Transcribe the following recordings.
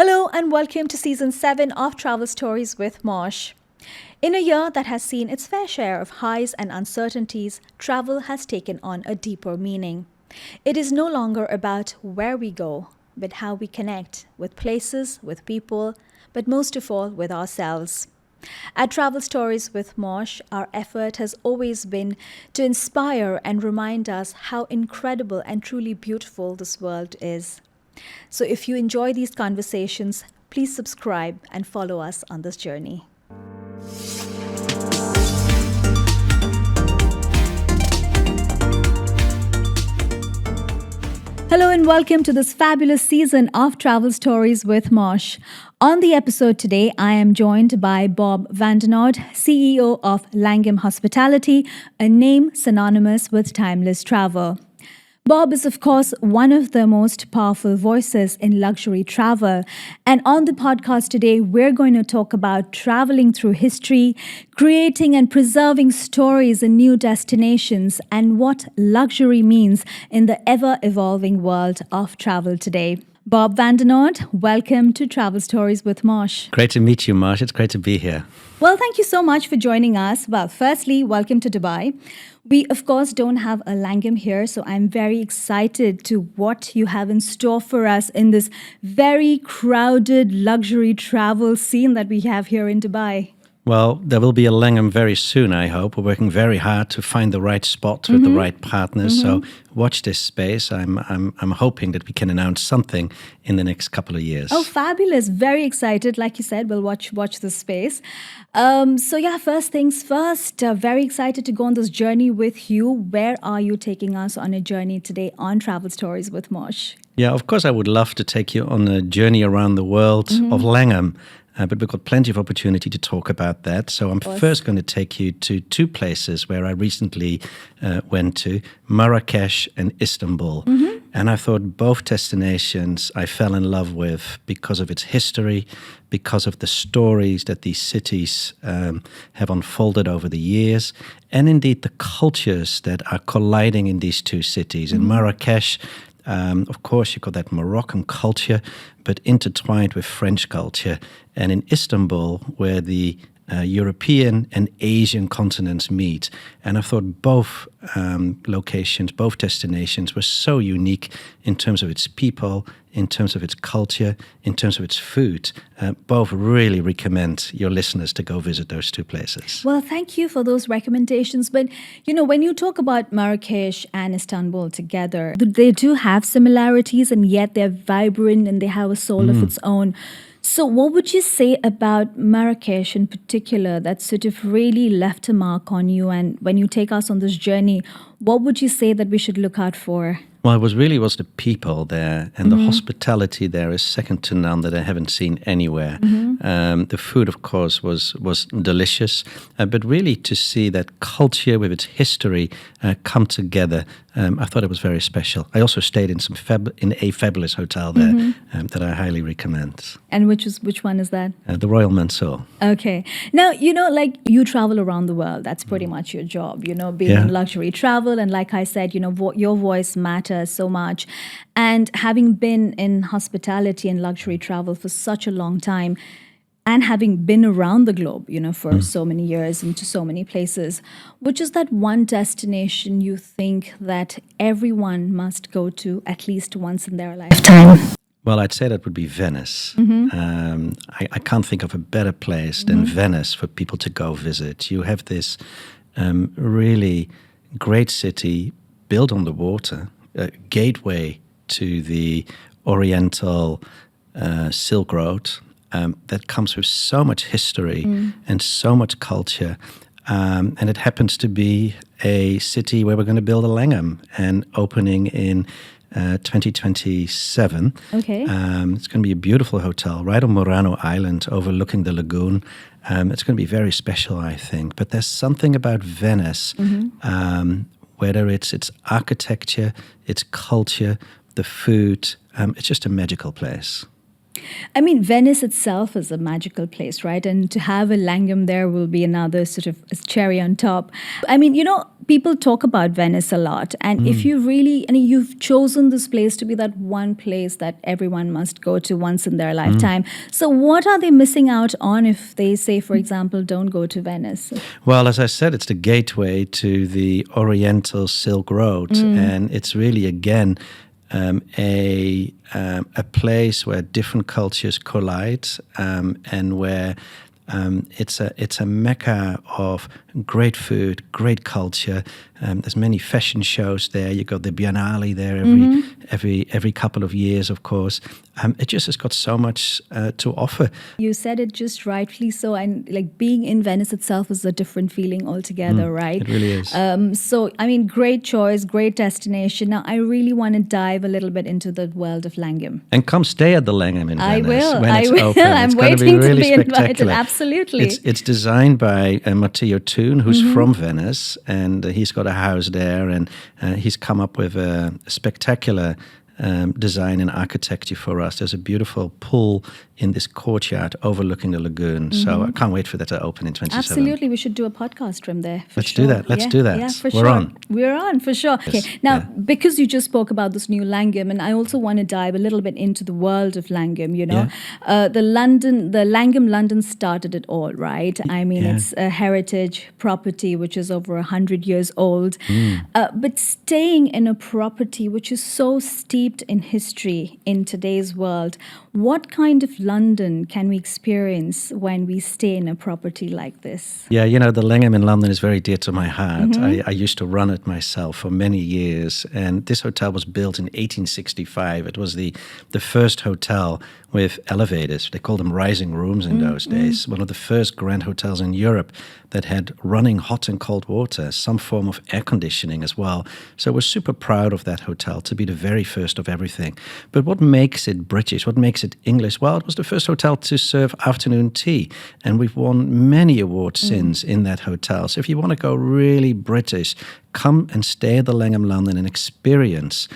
Hello and welcome to season 7 of Travel Stories with Moush. In a year that has seen its fair share of highs and uncertainties, travel has taken on a deeper meaning. It is no longer about where we go, but how we connect with places, with people, but most of all with ourselves. At Travel Stories with Moush, our effort has always been to inspire and remind us how incredible and truly beautiful this world is. So if you enjoy these conversations, please subscribe and follow us on this journey. Hello and welcome to this fabulous season of Travel Stories with Moush. On the episode today, I am joined by Bob Vandenoord, CEO of Langham Hospitality, a name synonymous with timeless travel. Bob is, of course, one of the most powerful voices in luxury travel. And on the podcast today, we're going to talk about traveling through history, creating and preserving stories in new destinations, and what luxury means in the ever-evolving world of travel today. Bob Vandenoord, welcome to Travel Stories with Moush. Great to meet you, Moush. It's great to be here. Well, thank you so much for joining us. Well, firstly, welcome to Dubai. We, of course, don't have a Langham here, so I'm very excited to what you have in store for us in this very crowded luxury travel scene that we have here in Dubai. Well, there will be a Langham very soon, I hope. We're working very hard to find the right spot with the right partners. So watch this space. I'm hoping that we can announce something in the next couple of years. Oh, fabulous. Very excited. Like you said, we'll watch the space. First things first, very excited to go on this journey with you. Where are you taking us on a journey today on Travel Stories with Moush? Yeah, of course, I would love to take you on a journey around the world of Langham. But we've got plenty of opportunity to talk about that. So I'm first going to take you to two places where I recently went to, Marrakech and Istanbul. And I thought both destinations I fell in love with because of its history, because of the stories that these cities have unfolded over the years, and indeed the cultures that are colliding in these two cities. In Marrakech, of course, you've got that Moroccan culture, but intertwined with French culture. And in Istanbul, where the European and Asian continents meet. And I thought both locations, both destinations were so unique in terms of its people, in terms of its culture, in terms of its food. Both really recommend your listeners to go visit those two places. Well, thank you for those recommendations. But, when you talk about Marrakech and Istanbul together, they do have similarities and yet they're vibrant and they have a soul of its own. So what would you say about Marrakech in particular that sort of really left a mark on you? And when you take us on this journey, what would you say that we should look out for? Well, it really was the people there, and the hospitality there is second to none that I haven't seen anywhere. The food, of course, was delicious, but really to see that culture with its history come together, I thought it was very special. I also stayed in in a fabulous hotel there that I highly recommend. And which one is that? The Royal Mansour. Okay. Now, like you travel around the world. That's pretty much your job, being in luxury travel. And like I said, your voice matters so much. And having been in hospitality and luxury travel for such a long time, and having been around the globe, for so many years into so many places, which is that one destination you think that everyone must go to at least once in their lifetime? Well, I'd say that would be Venice. I can't think of a better place than Venice for people to go visit. You have this really great city built on the water, a gateway to the Oriental Silk Road that comes with so much history and so much culture. And it happens to be a city where we're going to build a Langham and opening in 2027. Okay. It's going to be a beautiful hotel right on Murano Island overlooking the lagoon. It's going to be very special, I think. But there's something about Venice, whether it's its architecture, its culture, the food, it's just a magical place. I mean, Venice itself is a magical place, right? And to have a Langham there will be another sort of cherry on top. I mean, people talk about Venice a lot. And if you really, and you've chosen this place to be that one place that everyone must go to once in their lifetime. So what are they missing out on if they say, for example, don't go to Venice? Well, as I said, it's the gateway to the Oriental Silk Road. And it's really, again, a place where different cultures collide, and where it's a mecca of great food, great culture. There's many fashion shows there. You got the Biennale there every couple of years, of course. It just has got so much to offer. You said it just rightfully so, and like being in Venice itself is a different feeling altogether, right? It really is. So, I mean, great choice, great destination. Now, I really want to dive a little bit into the world of Langham. And come stay at the Langham in I Venice will. when it's I will. open. I'm It's going to waiting be really to be invited. spectacular. Absolutely. It's designed by Matteo Thun, who's from Venice, and he's got a house there, and he's come up with a spectacular design and architecture for us. There's a beautiful pool in this courtyard overlooking the lagoon. So I can't wait for that to open in 27. Absolutely. We should do a podcast from there. Let's do that. Let's do that. Yeah, for We're sure. on. We're on, for sure. Yes. Okay. Now, Yeah. because you just spoke about this new Langham, and I also want to dive a little bit into the world of Langham, The Langham London started it all, right? I mean, it's a heritage property which is over 100 years old. But staying in a property which is so steeped in history in today's world, what kind of London can we experience when we stay in a property like this? Yeah, the Langham in London is very dear to my heart. I used to run it myself for many years, and this hotel was built in 1865. It was the first hotel with elevators. They called them rising rooms in those days. One of the first grand hotels in Europe that had running hot and cold water, some form of air conditioning as well. So we're super proud of that hotel to be the very first of everything. But what makes it British? What makes it English? Well, it was the first hotel to serve afternoon tea, and we've won many awards since in that hotel. So if you want to go really British, come and stay at the Langham London and experience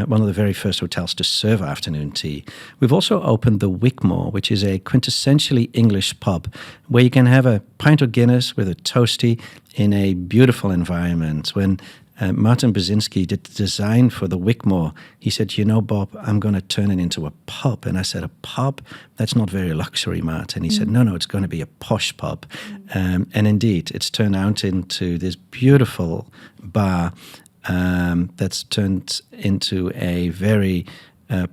one of the very first hotels to serve afternoon tea. We've also opened the Wigmore, which is a quintessentially English pub where you can have a pint of Guinness with a toastie in a beautiful environment. When Martin Brzezinski did the design for the Wigmore, he said, Bob, I'm going to turn it into a pub. And I said, a pub? That's not very luxury, Martin. He said, no, it's going to be a posh pub. And indeed, it's turned out into this beautiful bar that's turned into a very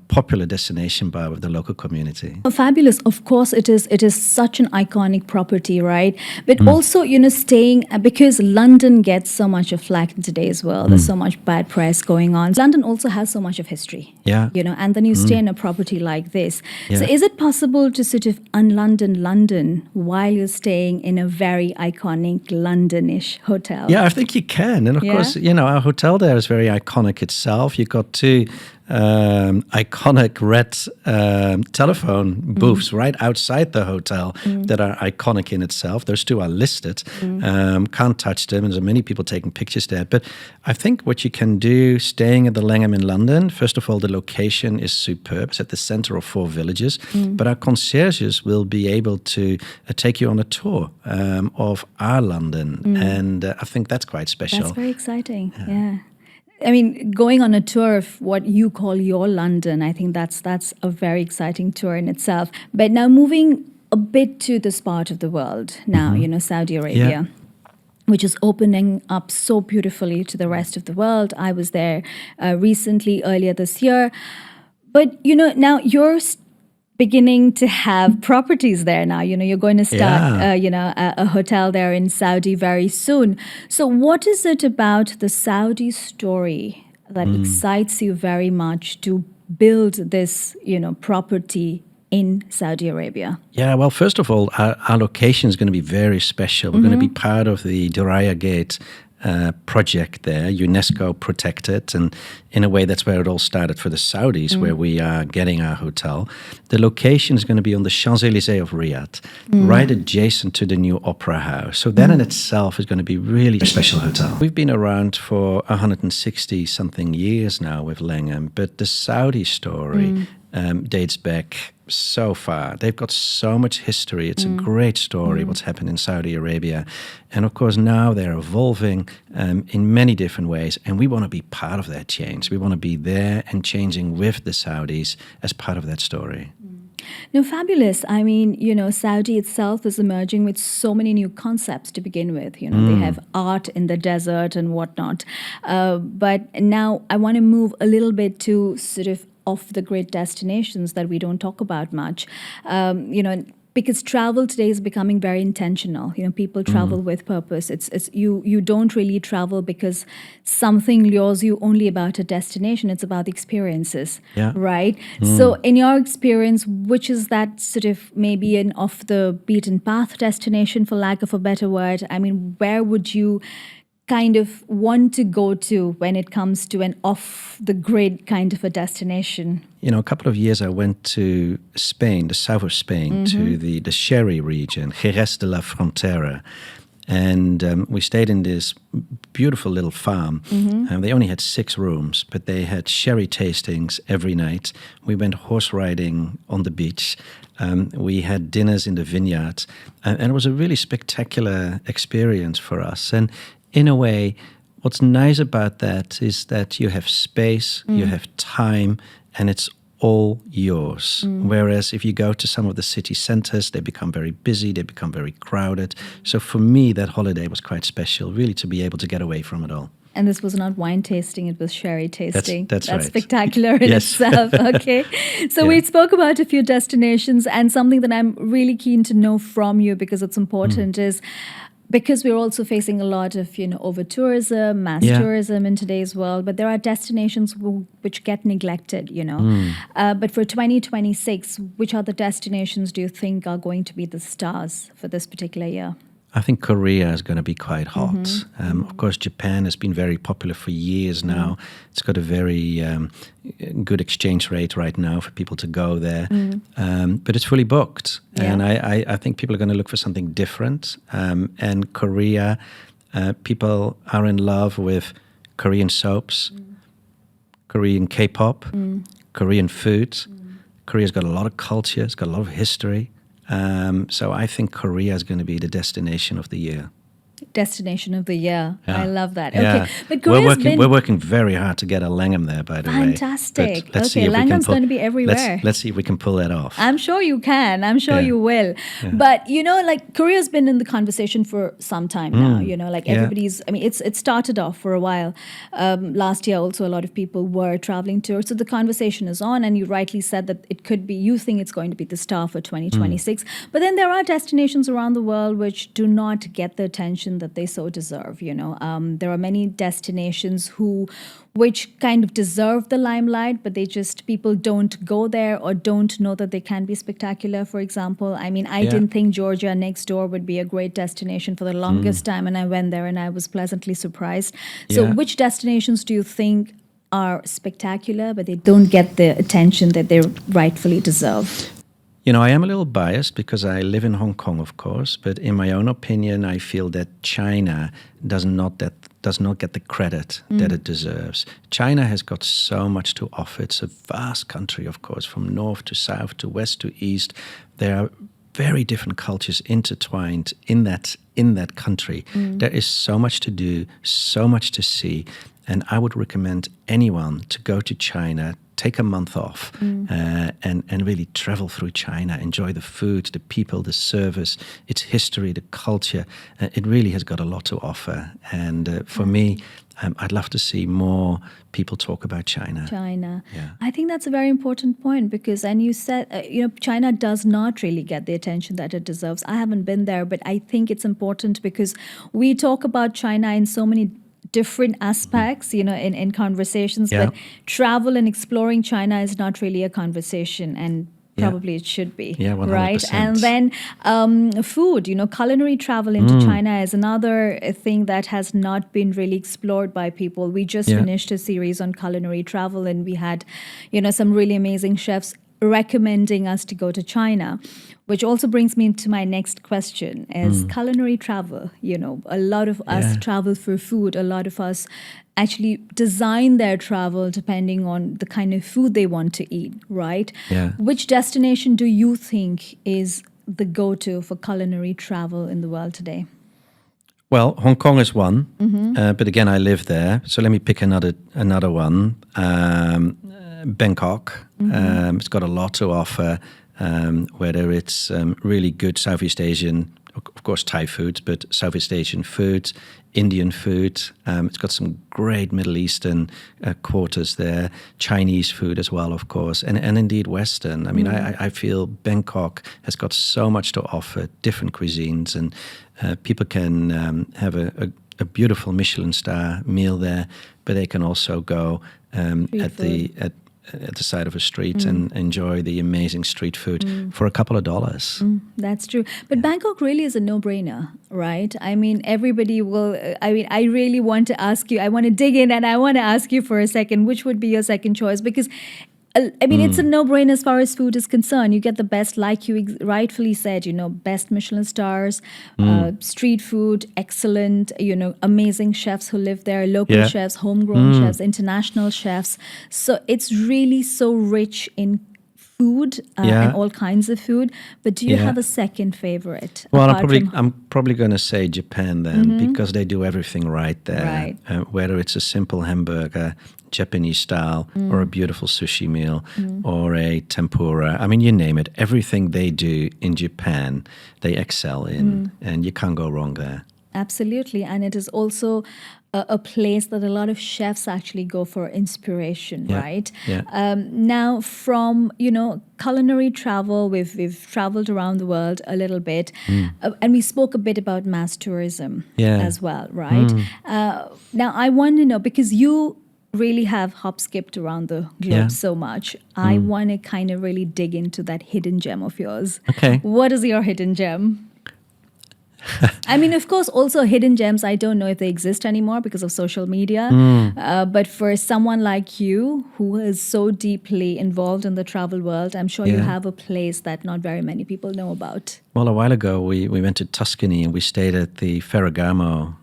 popular destination bar with the local community. Oh, fabulous. Of course, it is such an iconic property, right? But also, staying, because London gets so much of flack in today's world. There's so much bad press going on. London also has so much of history. Yeah. And then you stay in a property like this. Yeah. So is it possible to sort of UnLondon London while you're staying in a very iconic Londonish hotel? Yeah, I think you can. And of course, our hotel there is very iconic itself. You've got two iconic red telephone booths right outside the hotel that are iconic in itself. Those two are listed. Can't touch them. And there's many people taking pictures there. But I think what you can do staying at the Langham in London, first of all, the location is superb. It's at the center of 4 villages. But our concierges will be able to take you on a tour of our London. And I think that's quite special. That's very exciting. Yeah. I mean, going on a tour of what you call your London, I think that's a very exciting tour in itself. But now moving a bit to this part of the world now, Saudi Arabia. Which is opening up so beautifully to the rest of the world. I was there recently, earlier this year. But, now you're beginning to have properties there now. You're going to start, a hotel there in Saudi very soon. So what is it about the Saudi story that excites you very much to build this, property in Saudi Arabia? Yeah, well, first of all, our location is going to be very special. We're going to be part of the Diriyah Gate project there, UNESCO protected, and in a way that's where it all started for the Saudis, where we are getting our hotel. The location is going to be on the Champs-Élysées of Riyadh, right adjacent to the new Opera House. So that in itself is going to be really a special hotel. We've been around for 160-something years now with Langham, but the Saudi story dates back so far. They've got so much history. It's a great story, what's happened in Saudi Arabia. And of course, now they're evolving in many different ways. And we want to be part of that change. We want to be there and changing with the Saudis as part of that story. No, fabulous. I mean, Saudi itself is emerging with so many new concepts to begin with. They have art in the desert and whatnot. But now I want to move a little bit to sort of off the grid destinations that we don't talk about much. Because travel today is becoming very intentional. People travel with purpose. It's you don't really travel because something lures you only about a destination. It's about the experiences, right? So in your experience, which is that sort of maybe an off the beaten path destination, for lack of a better word? I mean, where would you kind of want to go to when it comes to an off-the-grid kind of a destination? A couple of years I went to Spain, the south of Spain, to the Sherry region, Jerez de la Frontera. And we stayed in this beautiful little farm. They only had 6 rooms, but they had sherry tastings every night. We went horse riding on the beach. We had dinners in the vineyard. And it was a really spectacular experience for us. And in a way, what's nice about that is that you have space, you have time, and it's all yours. Whereas if you go to some of the city centers, they become very busy, they become very crowded. So for me, that holiday was quite special, really, to be able to get away from it all. And this was not wine tasting, it was sherry tasting. That's right. Spectacular in itself. Okay. So we spoke about a few destinations, and something that I'm really keen to know from you, because it's important, is because we're also facing a lot of, over-tourism, mass tourism in today's world, but there are destinations which get neglected, But for 2026, which other destinations do you think are going to be the stars for this particular year? I think Korea is going to be quite hot. Of course, Japan has been very popular for years now. It's got a very good exchange rate right now for people to go there. But it's fully booked. And I think people are going to look for something different. And Korea, people are in love with Korean soaps, Korean K-pop, Korean food. Korea's got a lot of culture. It's got a lot of history. So I think Korea is going to be the destination of the year. Destination of the year. Yeah. I love that. Yeah. Okay, but Korea's we're working very hard to get a Langham there, by the way. Fantastic. Okay, Langham's going to be everywhere. Let's see if we can pull that off. I'm sure you can. I'm sure you will. Yeah. But, Korea's been in the conversation for some time now. Everybody's, it started off for a while. Last year also a lot of people were traveling to it. So the conversation is on, and you rightly said that it could be, you think it's going to be the star for 2026. But then there are destinations around the world which do not get the attention that they so deserve. There are many destinations which kind of deserve the limelight, but people don't go there or don't know that they can be spectacular. For example, I didn't think Georgia next door would be a great destination for the longest time, and I went there and I was pleasantly surprised. So which destinations do you think are spectacular, but they don't get the attention that they rightfully deserve? I am a little biased because I live in Hong Kong, of course, but in my own opinion, I feel that China does not get the credit that it deserves. China has got so much to offer. It's a vast country, of course, from north to south to west to east. There are very different cultures intertwined in that country. There is so much to do, so much to see, and I would recommend anyone to go to China, take a month off, and really travel through China, enjoy the food, the people, the service, its history, the culture. It really has got a lot to offer. And for me, I'd love to see more people talk about China. Yeah. I think that's a very important point because, and you said, China does not really get the attention that it deserves. I haven't been there, but I think it's important because we talk about China in so many different aspects, in conversations, but travel and exploring China is not really a conversation, and probably it should be, 100%. right? And then food, culinary travel into China is another thing that has not been really explored by people. We just finished a series on culinary travel, and we had, some really amazing chefs recommending us to go to China, which also brings me to my next question is culinary travel. You know, a lot of us travel for food. A lot of us actually design their travel depending on the kind of food they want to eat, right? Yeah. Which destination do you think is the go-to for culinary travel in the world today? Well, Hong Kong is one, but again, I live there, so let me pick another one. Bangkok. It's got a lot to offer, whether it's really good Southeast Asian, of course, Thai food, but Southeast Asian food, Indian food. It's got some great Middle Eastern quarters there, Chinese food as well, of course, and indeed Western. I mean, I feel Bangkok has got so much to offer, different cuisines, and people can have a beautiful Michelin star meal there, but they can also go at the side of a street and enjoy the amazing street food for a couple of dollars. That's true. But Bangkok really is a no-brainer, right? I mean, everybody will, I really want to ask you, I want to dig in and I want to ask you for a second, which would be your second choice? Because it's a no-brainer as far as food is concerned. You get the best, like you rightfully said, best Michelin stars, street food, excellent, amazing chefs who live there, local chefs, homegrown chefs, international chefs. So it's really so rich in food and all kinds of food. But do you have a second favorite? Well, I'm probably going to say Japan then, because they do everything right there. Right. Whether it's a simple hamburger, Japanese style, or a beautiful sushi meal, or a tempura. I mean, you name it. Everything they do in Japan, they excel in, and you can't go wrong there. Absolutely. And it is also a place that a lot of chefs actually go for inspiration, right? Yeah. Now, from, culinary travel, we've traveled around the world a little bit, and we spoke a bit about mass tourism as well, right? Now, I want to know, because you really have hop-skipped around the globe so much, I want to kind of really dig into that hidden gem of yours. Okay. What is your hidden gem? I mean, of course, also hidden gems, I don't know if they exist anymore because of social media. But for someone like you who is so deeply involved in the travel world, I'm sure you have a place that not very many people know about. Well, a while ago, we went to Tuscany and we stayed at the Ferragamo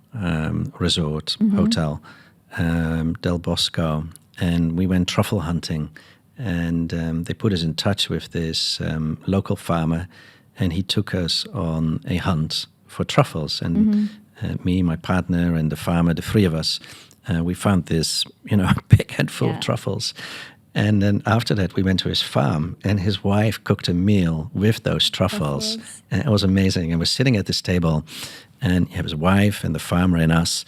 resort hotel, Del Bosco, and we went truffle hunting. And they put us in touch with this local farmer, and he took us on a hunt for truffles. And me, my partner, and the farmer, the three of us, we found this, big handful of truffles. And then after that, we went to his farm, and his wife cooked a meal with those truffles. And it was amazing. And we're sitting at this table, and his wife and the farmer and us,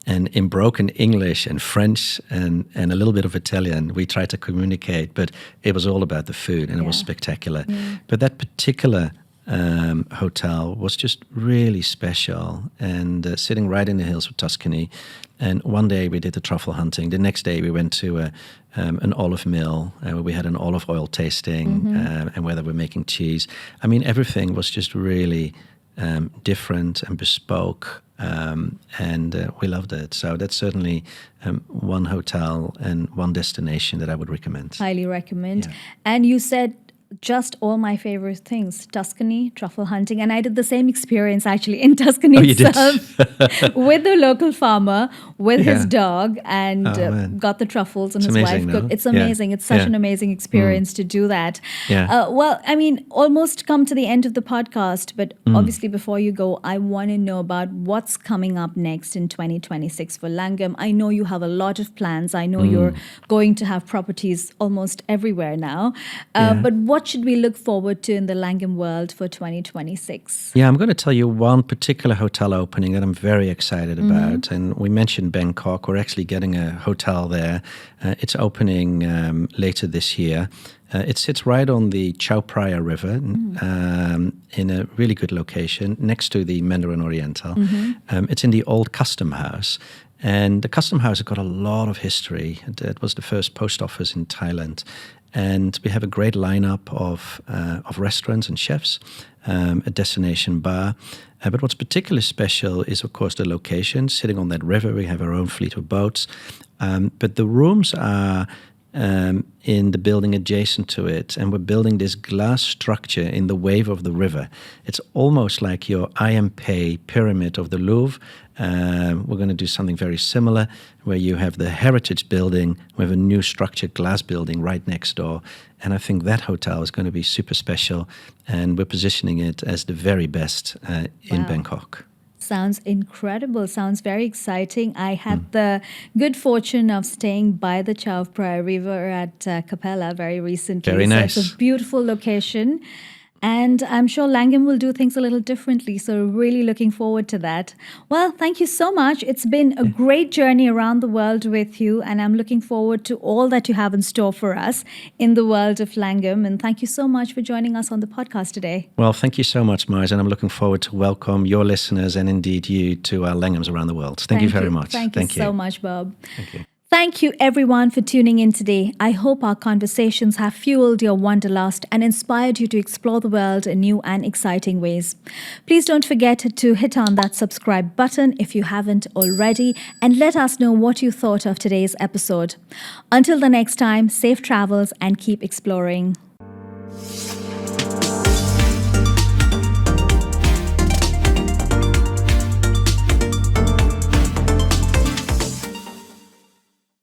and in broken English and French and a little bit of Italian, we tried to communicate, but it was all about the food, and it was spectacular. But that particular hotel was just really special, and sitting right in the hills of Tuscany. And one day we did the truffle hunting. The next day we went to an olive mill where we had an olive oil tasting, and where they were making cheese. I mean, everything was just really different and bespoke, and we loved it. So that's certainly one hotel and one destination that I would recommend. Highly recommend. Yeah. And you said just all my favorite things: Tuscany, truffle hunting, and I did the same experience actually in Tuscany itself with the local farmer with his dog, and got the truffles, and his wife cooked. It's amazing. It's such an amazing experience to do that. Well, I mean, almost come to the end of the podcast, but obviously before you go, I want to know about what's coming up next in 2026 for Langham. I know you have a lot of plans. I know you're going to have properties almost everywhere now, but what should we look forward to in the Langham world for 2026? Yeah, I'm going to tell you one particular hotel opening that I'm very excited about. And we mentioned Bangkok. We're actually getting a hotel there. It's opening later this year. It sits right on the Chao Phraya River in a really good location next to the Mandarin Oriental. It's in the old custom house. And the custom house has got a lot of history. It was the first post office in Thailand. And we have a great lineup of restaurants and chefs, a destination bar. But what's particularly special is, of course, the location. Sitting on that river, we have our own fleet of boats. But the rooms are in the building adjacent to it, and we're building this glass structure in the wave of the river. It's almost like your Ayampe pyramid of the Louvre. We're going to do something very similar, where you have the heritage building with a new structured glass building right next door. And I think that hotel is going to be super special, and we're positioning it as the very best in Bangkok. Sounds incredible. Sounds very exciting. I had the good fortune of staying by the Chao Phraya River at Capella very recently. Very nice. So it's a beautiful location. And I'm sure Langham will do things a little differently. So really looking forward to that. Well, thank you so much. It's been a great journey around the world with you. And I'm looking forward to all that you have in store for us in the world of Langham. And thank you so much for joining us on the podcast today. Well, thank you so much, Mars. And I'm looking forward to welcome your listeners and indeed you to our Langhams around the world. Thank you very much. Thank you so much, Bob. Thank you. Thank you, everyone, for tuning in today. I hope our conversations have fueled your wanderlust and inspired you to explore the world in new and exciting ways. Please don't forget to hit on that subscribe button if you haven't already, and let us know what you thought of today's episode. Until the next time, safe travels and keep exploring.